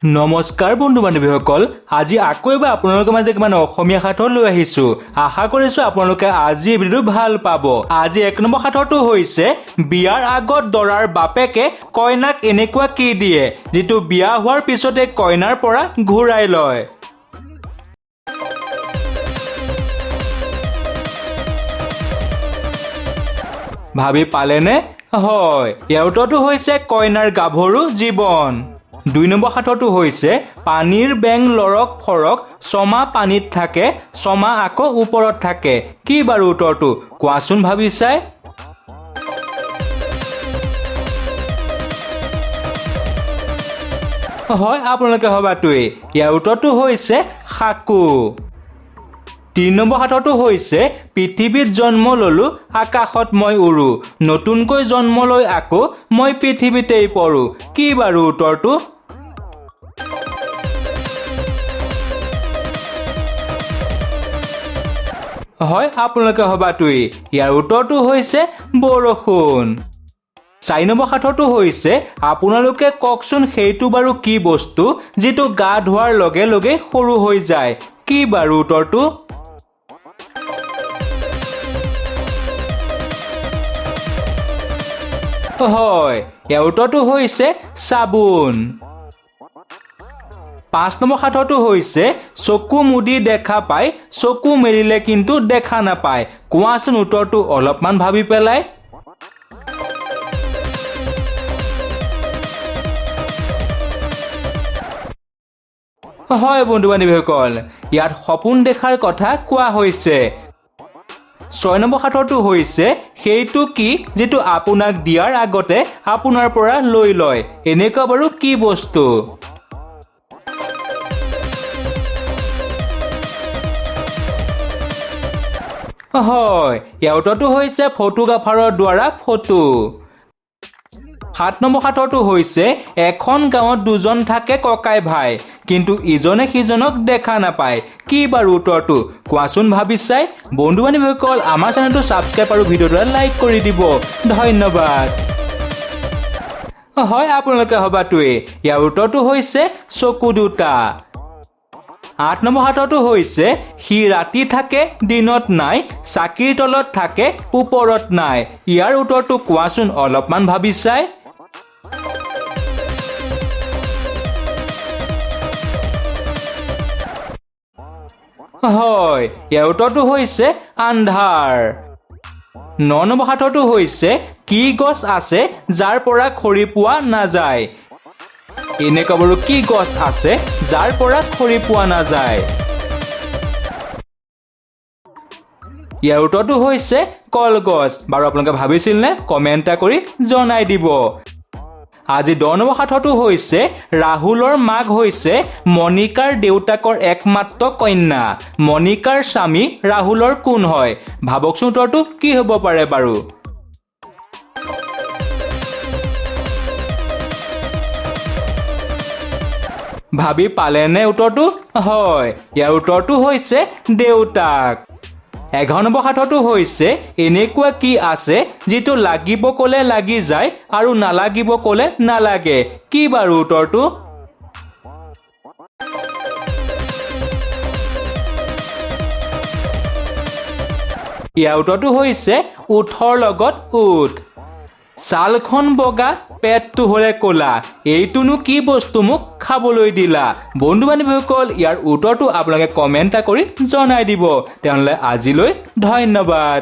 নমস্কাৰ বন্ধু বান্ধৱীসকল, আজি আকৌ এবাৰ আপোনালোকৰ মাজে অসমীয়া সাঁথৰ লৈ আহিছো। আশা কৰিছো আপোনালোকে আজি এই ভিডিঅ'টো ভাল পাব। আজি 1 নম্বৰ সাঁথৰটো হৈছে বিয়াৰ আগত দৰাৰ বাপেকে কইনাক এনেকুৱা কি দিয়ে যিটো বিয়া হোৱাৰ পিছতে কইনাৰ পৰা ঘূৰাই লয়। ভাবি পালেনে? হয়, ইয়াৰ উত্তৰটো হৈছে কইনাৰ গাভৰু জীৱন। 2 নম্বৰ সাঁথৰটো হৈছে পানীৰ বেং লৰক ফৰক, ছমাহ পানীত থাকে, ছমাহ আকৌ ওপৰত থাকে। কি বাৰু উত্তৰটো কোৱাচোন ভাবি চাই। হয়, আপোনালোকে ভবাটোৱেই। ইয়াৰ উত্তৰটো হৈছে সাকু। 3 নম্বৰ সাঁথৰটো হৈছে পৃথিৱীত জন্ম ললো, আকাশত মই উৰো, নতুনকৈ জন্ম লৈ আকৌ মই পৃথিৱীতেই পৰো। কি বাৰু উত্তৰটো? হয়, আপোনালোকে ভবাটোৱেই। ইয়াৰ উত্তৰটো হৈছে বৰষুণ। 4 নম্বৰ সাঁথৰটো হৈছে আপোনালোকে কওকচোন সেইটো বাৰু কি বস্তু যিটো গা ধোৱাৰ লগে লগে সৰু হৈ যায়। কি বাৰু উত্তৰটো? হয়, ইয়াৰ উত্তৰটো হৈছে চাবোন। 5 নম্বৰ সাঁথৰটো হৈছে চকু মুদি দেখা পায়, চকু মেলিলে কিন্তু দেখা নাপায়। কোৱাচোন উত্তৰটো অলপমান ভাবি পেলাই। হয় বন্ধু বান্ধৱীসকল, ইয়াত সপোন দেখাৰ কথা কোৱা হৈছে। 6 নম্বৰ সাঁথৰটো হৈছে সেইটো কি যিটো আপোনাক দিয়াৰ আগতে আপোনাৰ পৰা লৈ লয়। এনেকুৱা বাৰু কি বস্তু? হয়, ইয়াৰ উত্তৰটো হৈছে ফটোগ্ৰাফাৰৰ দ্বাৰা ফটো। 7 নম্বৰ সাঁথৰটো হৈছে এখন গাঁৱত দুজন থাকে ককাই ভাই, কিন্তু ইজনে সিজনক দেখা নাপায়। কি বাৰু উত্তৰটো কোৱাচোন ভাবি চাই। বন্ধু বান্ধৱীসকল, আমাৰ চেনেলটো ছাবস্ক্ৰাইব আৰু ভিডিঅ'টো লাইক কৰি দিব। ধন্যবাদ। হয়, আপোনালোকে ভবাটোৱেই। ইয়াৰ উত্তৰটো হৈছে চকু দুটা। 8 নম্বৰ সাঁথৰটো হৈছে সি ৰাতি থাকে দিনত নাই, চাকিৰ তলত থাকে ওপৰত নাই। ইয়াৰ উত্তৰটো কোৱাচোন অলপমান ভাবি চাই। হয়, ইয়াৰ উত্তৰটো হৈছে আন্ধাৰ। 9 নম্বৰ সাঁথৰটো হৈছে কি গছ আছে যাৰ পৰা খৰি পোৱা নাযায়। এনেকুৱা বাৰু কি গছ আছে যাৰ পৰা খৰি পোৱা নাযায়? ইয়াৰ উত্তৰটো হৈছে কলগছ। বাৰু আপোনালোকে ভাবিছিল নে? কমেণ্ট এটা কৰি জনাই দিব। আজি 10 নম্বৰ সাঁথৰটো হৈছে ৰাহুলৰ মাক হৈছে মণিকাৰ দেউতাকৰ একমাত্ৰ কন্যা। মণিকাৰ স্বামী ৰাহুলৰ কোন হয়? ভাবকচোন উত্তৰটো কি হ'ব পাৰে বাৰু। ভাবি পালেনে উত্তৰটো? হয়, ইয়াৰ উত্তৰটো হৈছে দেউতাক। 11 নম্বৰ সাঁথৰটো হৈছে এনেকুৱা কি আছে যিটো লাগিব ক'লে লাগি যায় আৰু নালাগিব ক'লে নালাগে। কি বাৰু উত্তৰটো? ইয়াৰ উত্তৰটো হৈছে উঠৰ লগত উঠ। ছালখন বগা, পেটটো হ'লে ক'লা, এইটোনো কি বস্তু মোক খাবলৈ দিলা? বন্ধু বান্ধৱীসকল, ইয়াৰ উত্তৰটো আপোনালোকে কমেণ্ট এটা কৰি জনাই দিব। তেনেহ'লে আজিলৈ ধন্যবাদ।